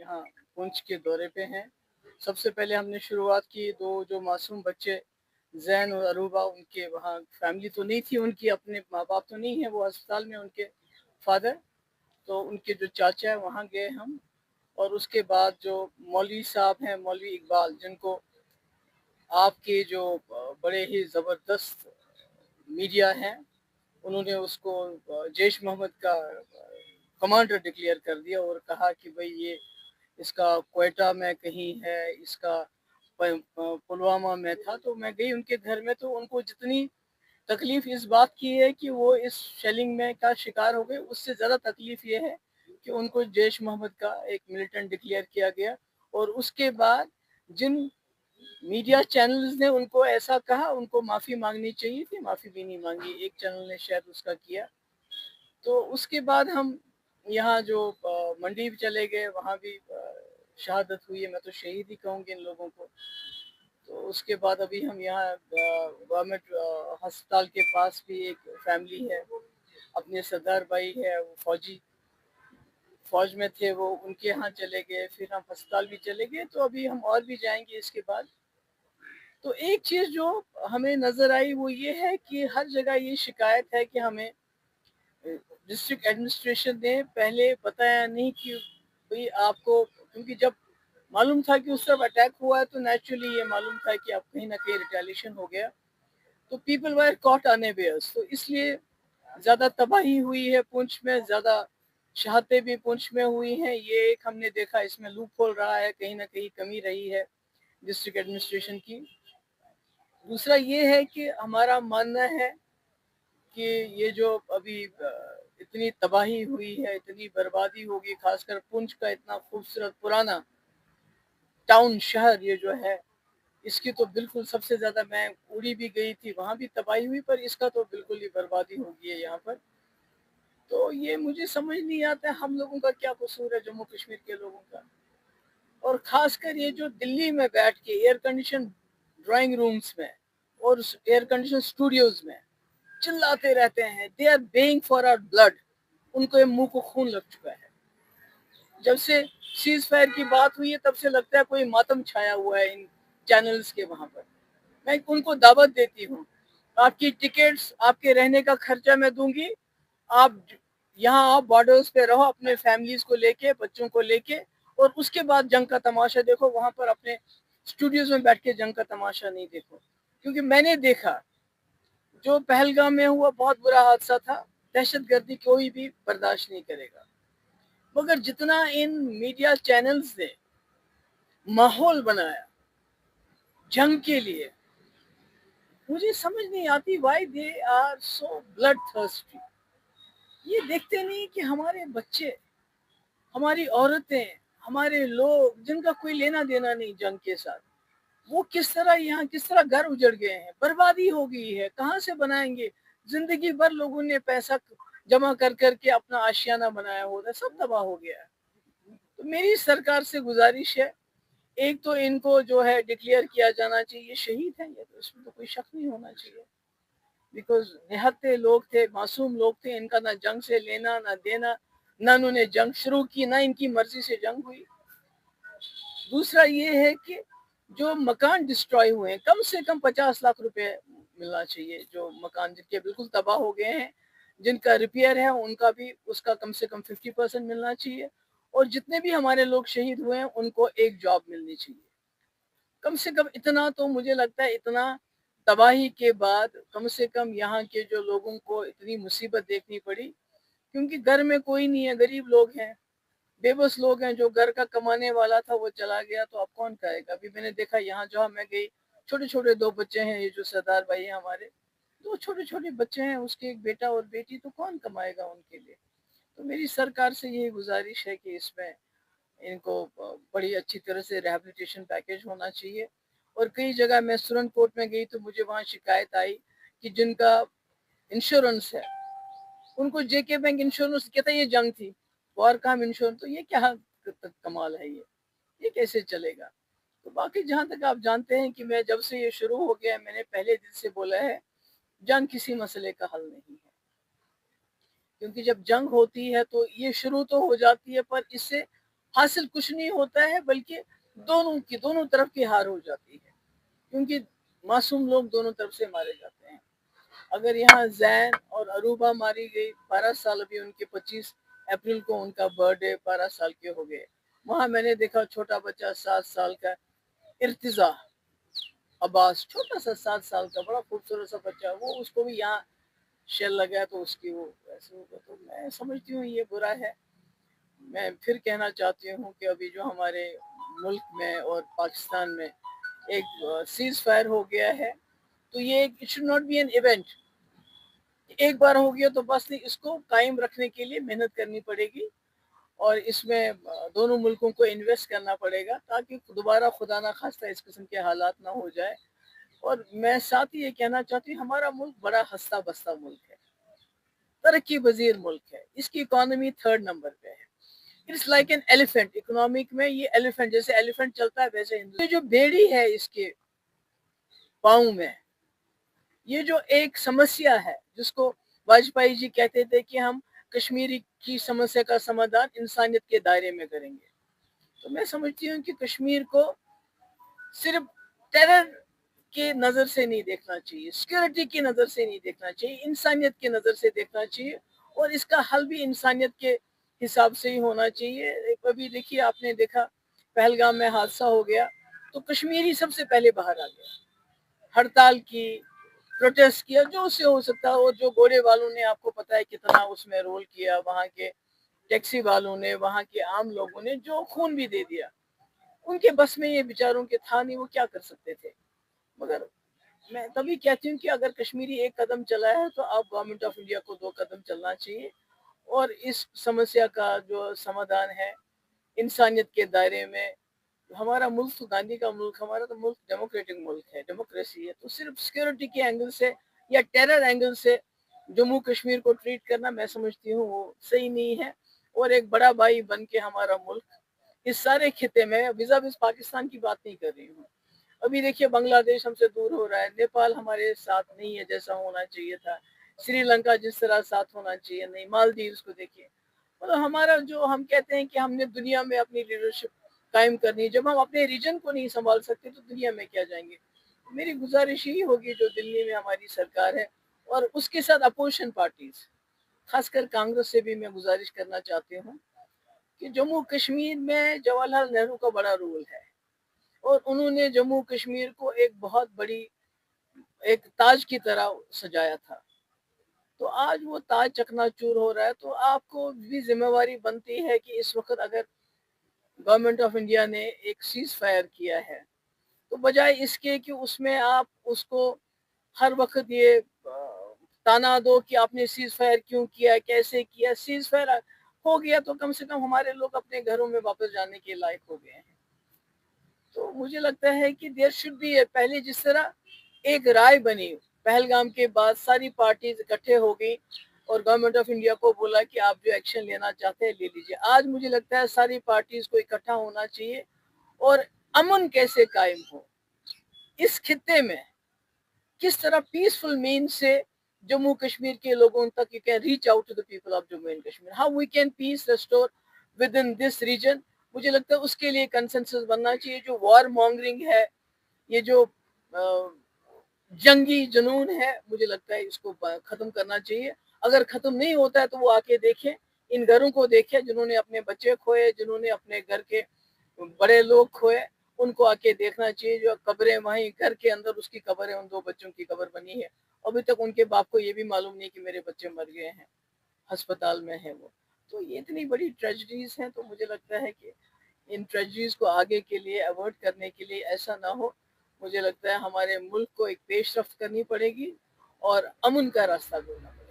यहाँ पुंछ के दौरे पे हैं। सबसे पहले हमने शुरुआत की, दो जो मासूम बच्चे ज़ैन और अरूबा, उनके वहाँ फैमिली तो नहीं थी, उनकी अपने माँ बाप तो नहीं है, वो अस्पताल में उनके फादर, तो उनके जो चाचा है वहाँ गए हम। और उसके बाद जो मौलवी साहब हैं, मौलवी इकबाल, जिनको आपके जो बड़े ही ज़बरदस्त मीडिया हैं, उन्होंने उसको जैश मोहम्मद का कमांडर डिक्लेयर कर दिया और कहा कि भाई ये इसका क्वेटा में कहीं है, इसका पुलवामा में था। तो मैं गई उनके घर में, तो उनको जितनी तकलीफ इस बात की है कि वो इस शेलिंग में का शिकार हो गए, उससे ज़्यादा तकलीफ ये है कि उनको जैश मोहम्मद का एक मिलिटेंट डिक्लेयर किया गया। और उसके बाद जिन मीडिया चैनल्स ने उनको ऐसा कहा, उनको माफ़ी मांगनी चाहिए थी, माफ़ी भी नहीं मांगी। एक चैनल ने शायद उसका किया। तो उसके बाद हम यहाँ जो मंडी भी चले गए, वहाँ भी शहादत हुई है। मैं तो शहीद ही कहूँगी इन लोगों को। तो उसके बाद अभी हम यहाँ गवर्नमेंट अस्पताल के पास भी एक फैमिली है, अपने सरदार भाई है, वो फौज में थे, वो उनके यहाँ चले गए, फिर हम अस्पताल भी चले गए। तो अभी हम और भी जाएंगे इसके बाद। तो एक चीज़ जो हमें नज़र आई वो ये है कि हर जगह ये शिकायत है कि हमें डिस्ट्रिक्ट एडमिनिस्ट्रेशन ने पहले बताया नहीं कि भाई आपको, क्योंकि जब मालूम था कि उस तरफ अटैक हुआ है तो नेचुरली ये मालूम था कि अब कहीं ना कहीं रिटेलिएशन हो गया। तो पीपल वर कॉट अनअवेयर्स, तो इसलिए ज़्यादा तबाही हुई है पुंछ में, ज़्यादा शहादतें भी पुंछ में हुई हैं। ये एक हमने देखा, इसमें लूप खोल रहा है, कहीं ना कहीं कमी रही है डिस्ट्रिक्ट एडमिनिस्ट्रेशन की। दूसरा ये है कि हमारा मानना है कि ये जो अभी इतनी तबाही हुई है, इतनी बर्बादी होगी, खासकर पुंछ का इतना खूबसूरत पुराना टाउन, शहर ये जो है, इसकी तो बिल्कुल सबसे ज़्यादा, मैं उड़ी भी गई थी, वहाँ भी तबाही हुई, पर इसका तो बिल्कुल ही बर्बादी हो गई है यहाँ पर। तो ये मुझे समझ नहीं आता है हम लोगों का क्या कसूर है, जम्मू कश्मीर के लोगों का। और खासकर ये जो दिल्ली में बैठ के एयर कंडीशन ड्राइंग रूम्स में और एयर कंडीशन स्टूडियोज में चिल्लाते रहते हैं, they are being for our blood. उनको ये मुंह को खून लग चुका है। जब से सीज फायर की बात हुई है तब से लगता है कोई मातम छाया हुआ है इन चैनल्स के वहां पर। मैं उनको दावत देती हूँ, आपकी टिकट्स, आपके रहने का खर्चा मैं दूंगी, आप यहाँ आप बॉर्डर्स पे रहो अपने फैमिलीज को लेके, बच्चों को लेके, और उसके बाद जंग का तमाशा देखो। वहां पर अपने स्टूडियोज में बैठ के जंग का तमाशा नहीं देखो। क्योंकि मैंने देखा जो पहलगाम में हुआ, बहुत बुरा हादसा था, दहशतगर्दी कोई भी बर्दाश्त नहीं करेगा। मगर जितना इन मीडिया चैनल्स ने माहौल बनाया जंग के लिए, मुझे समझ नहीं आती why they are so blood thirsty. ये देखते नहीं कि हमारे बच्चे, हमारी औरतें, हमारे लोग जिनका कोई लेना देना नहीं जंग के साथ, वो किस तरह यहाँ, किस तरह घर उजड़ गए हैं, बर्बादी हो गई है, कहाँ से बनाएंगे। जिंदगी भर लोगों ने पैसा जमा कर करके अपना आशियाना बनाया होता है, सब तबाह हो गया है। तो मेरी सरकार से गुजारिश है, एक तो इनको जो है डिक्लेयर किया जाना चाहिए शहीद है, ये तो इसमें तो कोई शक नहीं होना चाहिए। बिकॉज निहत्थे लोग थे, मासूम लोग थे, इनका ना जंग से लेना ना देना, ना उन्होंने जंग शुरू की, ना इनकी मर्जी से जंग हुई। दूसरा ये है कि जो मकान डिस्ट्रॉय हुए हैं, कम से कम 50 लाख रुपए मिलना चाहिए। जो मकान जिनके बिल्कुल तबाह हो गए हैं, जिनका रिपेयर है, उनका भी उसका कम से कम 50% मिलना चाहिए। और जितने भी हमारे लोग शहीद हुए हैं उनको एक जॉब मिलनी चाहिए। कम से कम इतना तो मुझे लगता है, इतना तबाही के बाद कम से कम यहाँ के जो लोगों को इतनी मुसीबत देखनी पड़ी, क्योंकि घर में कोई नहीं है, गरीब लोग हैं, बेबस लोग हैं। जो घर का कमाने वाला था वो चला गया, तो अब कौन खाएगा। अभी मैंने देखा यहाँ जहाँ मैं गई, छोटे छोटे दो बच्चे हैं, ये जो सरदार भाई हैं हमारे, दो छोटे छोटे बच्चे हैं, उसके एक बेटा और बेटी, तो कौन कमाएगा उनके लिए। तो मेरी सरकार से यही गुजारिश है कि इसमें इनको बड़ी अच्छी तरह से रिहैबिलिटेशन पैकेज होना चाहिए। और कई जगह मैं सुरन कोर्ट में गई तो मुझे वहाँ शिकायत आई कि जिनका इंश्योरेंस है उनको जेके बैंक इंश्योरेंस कहता है ये जंग थी, वॉर का हम इंश्योरेंस, तो ये क्या कमाल है, ये कैसे चलेगा। तो बाकी जहाँ तक आप जानते हैं कि मैं जब से ये शुरू हो गया, मैंने पहले दिन से बोला है, जंग किसी मसले का हल नहीं है। क्योंकि जब जंग होती है तो ये शुरू तो हो जाती है, पर इससे حاصل کچھ نہیں ہوتا ہے، بلکہ دونوں طرف کی ہار ہو جاتی ہے، کیونکہ معصوم لوگ دونوں طرف سے مارے جاتے ہیں۔ اگر یہاں زین اور عروبہ ماری گئی، 12 سال، ابھی ان کے 25 اپریل کو ان کا برتھ ڈے 12 سال کے ہو گئے۔ وہاں میں نے دیکھا چھوٹا بچہ 7 سال کا ارتضا عباس، چھوٹا سا 7 سال کا بڑا خوبصورت سا بچہ، وہ اس کو بھی یہاں شیل لگا تو اس کی وہ ایسے ہوگا۔ تو میں سمجھتی ہوں یہ برا ہے۔ میں پھر کہنا چاہتی ہوں کہ ابھی جو ہمارے ملک میں اور پاکستان میں ایک سیز فائر ہو گیا ہے، تو یہ it should not be an event, ایک بار ہو گیا تو بس نہیں، اس کو قائم رکھنے کے لیے محنت کرنی پڑے گی، اور اس میں دونوں ملکوں کو انویسٹ کرنا پڑے گا، تاکہ دوبارہ خدا نہ خواستہ اس قسم کے حالات نہ ہو جائے۔ اور میں ساتھ ہی یہ کہنا چاہتی ہوں، ہمارا ملک بڑا ہستہ بستہ ملک ہے، ترقی پذیر ملک ہے، اس کی اکانومی 3rd نمبر پہ ہے۔ It's like an elephant, economic میں یہ ایلیفینٹ، جیسے ایلیفینٹ چلتا ہے ویسے یہ جو بیڑی ہے اس کے پاؤں میں، یہ جو ایک سمسیا ہے جس کو واجپئی جی کہتے تھے کہ ہم کشمیری کی سمسیا کا سمادھان انسانیت کے دائرے میں کریں گے، تو میں سمجھتی ہوں کہ کشمیر کو صرف ٹیرر کی نظر سے نہیں دیکھنا چاہیے، سیکورٹی کی نظر سے نہیں دیکھنا چاہیے، انسانیت کی نظر سے دیکھنا چاہیے، اور اس کا حل بھی انسانیت کے حساب سے ہی ہونا چاہیے۔ ابھی دیکھیے، آپ نے دیکھا پہلگام میں حادثہ ہو گیا تو کشمیری سب سے پہلے باہر آ گیا، ہڑتال کی، پروٹیسٹ کیا، جو اس سے ہو سکتا ہے، اور جو گھوڑے والوں نے آپ کو پتا ہے کتنا اس میں رول کیا، وہاں کے ٹیکسی والوں نے، وہاں کے عام لوگوں نے جو خون بھی دے دیا، ان کے بس میں یہ بیچاروں کے تھا نہیں، وہ کیا کر سکتے تھے۔ مگر میں تبھی کہتی ہوں کہ اگر کشمیری ایک قدم چلا ہے تو اب گورنمنٹ آف انڈیا کو 2 قدم چلنا چاہیے، اور اس سمسیا کا جو سمادھان ہے انسانیت کے دائرے میں۔ ہمارا ملک تو گاندھی کا ملک، ہمارا تو ملک ڈیموکریٹک ملک ہے، ڈیموکریسی ہے، تو صرف سیکورٹی کے اینگل سے یا ٹیرر اینگل سے جموں کشمیر کو ٹریٹ کرنا میں سمجھتی ہوں وہ صحیح نہیں ہے۔ اور ایک بڑا بھائی بن کے ہمارا ملک اس سارے خطے میں، ویزا پاکستان کی بات نہیں کر رہی ہوں، ابھی دیکھیے بنگلہ دیش ہم سے دور ہو رہا ہے، نیپال ہمارے ساتھ نہیں ہے جیسا ہونا چاہیے تھا، سری لنکا جس طرح ساتھ ہونا چاہیے نہیں، مالدیوز کو دیکھیے۔ مطلب ہمارا جو ہم کہتے ہیں کہ ہم نے دنیا میں اپنی لیڈرشپ قائم کرنی، جب ہم اپنے ریجن کو نہیں سنبھال سکتے تو دنیا میں کیا جائیں گے۔ میری گزارش یہی ہوگی جو دلی میں ہماری سرکار ہے اور اس کے ساتھ اپوزیشن پارٹیز، خاص کر کانگریس سے بھی میں گزارش کرنا چاہتی ہوں کہ جموں کشمیر میں جواہر لال نہرو کا بڑا رول ہے، اور انہوں نے جموں کشمیر کو ایک بہت بڑی ایک تاج کی طرح سجایا تھا، تو آج وہ تاج چکنا چور ہو رہا ہے۔ تو آپ کو بھی ذمہ داری بنتی ہے کہ اس وقت اگر گورنمنٹ آف انڈیا نے ایک سیز فائر کیا ہے، تو بجائے اس کے کہ اس میں آپ اس کو ہر وقت یہ تانا دو کہ آپ نے سیز فائر کیوں کیا، کیسے کیا، سیز فائر ہو گیا تو کم سے کم ہمارے لوگ اپنے گھروں میں واپس جانے کے لائق ہو گئے ہیں۔ تو مجھے لگتا ہے کہ دیر شوڈ بی، پہلے جس طرح ایک رائے بنی پہلگام کے بعد، ساری پارٹیز اکٹھے ہو گئی اور گورنمنٹ آف انڈیا کو بولا کہ آپ جو ایکشن لینا چاہتے ہیں لے لیجیے، آج مجھے لگتا ہے ساری پارٹیز کو اکٹھا ہونا چاہیے، اور امن کیسے قائم ہو اس خطے میں، کس طرح پیسفل مین سے جموں کشمیر کے لوگوں تک you can reach out to the people of Jammu and Kashmir, how we can peace restore within this region۔ مجھے لگتا ہے اس کے لیے کنسنسس بننا چاہیے۔ جو وار مانگرنگ ہے، یہ جو جنگی جنون ہے، مجھے لگتا ہے اس کو ختم کرنا چاہیے۔ اگر ختم نہیں ہوتا ہے تو وہ آ کے دیکھیں، ان گھروں کو دیکھیں جنہوں نے اپنے بچے کھوئے، جنہوں نے اپنے گھر کے بڑے لوگ کھوئے، ان کو آ کے دیکھنا چاہیے۔ جو قبریں وہیں گھر کے اندر اس کی قبر ہے، ان 2 بچوں کی قبر بنی ہے، ابھی تک ان کے باپ کو یہ بھی معلوم نہیں کہ میرے بچے مر گئے ہیں، ہسپتال میں ہیں وہ۔ تو یہ اتنی بڑی ٹریجڈیز ہیں، تو مجھے لگتا ہے کہ ان ٹریجڈیز کو آگے کے لیے اوائڈ کرنے کے لیے ایسا نہ ہو، مجھے لگتا ہے ہمارے ملک کو ایک پیش رفت کرنی پڑے گی اور امن کا راستہ ڈھونڈنا پڑے گا۔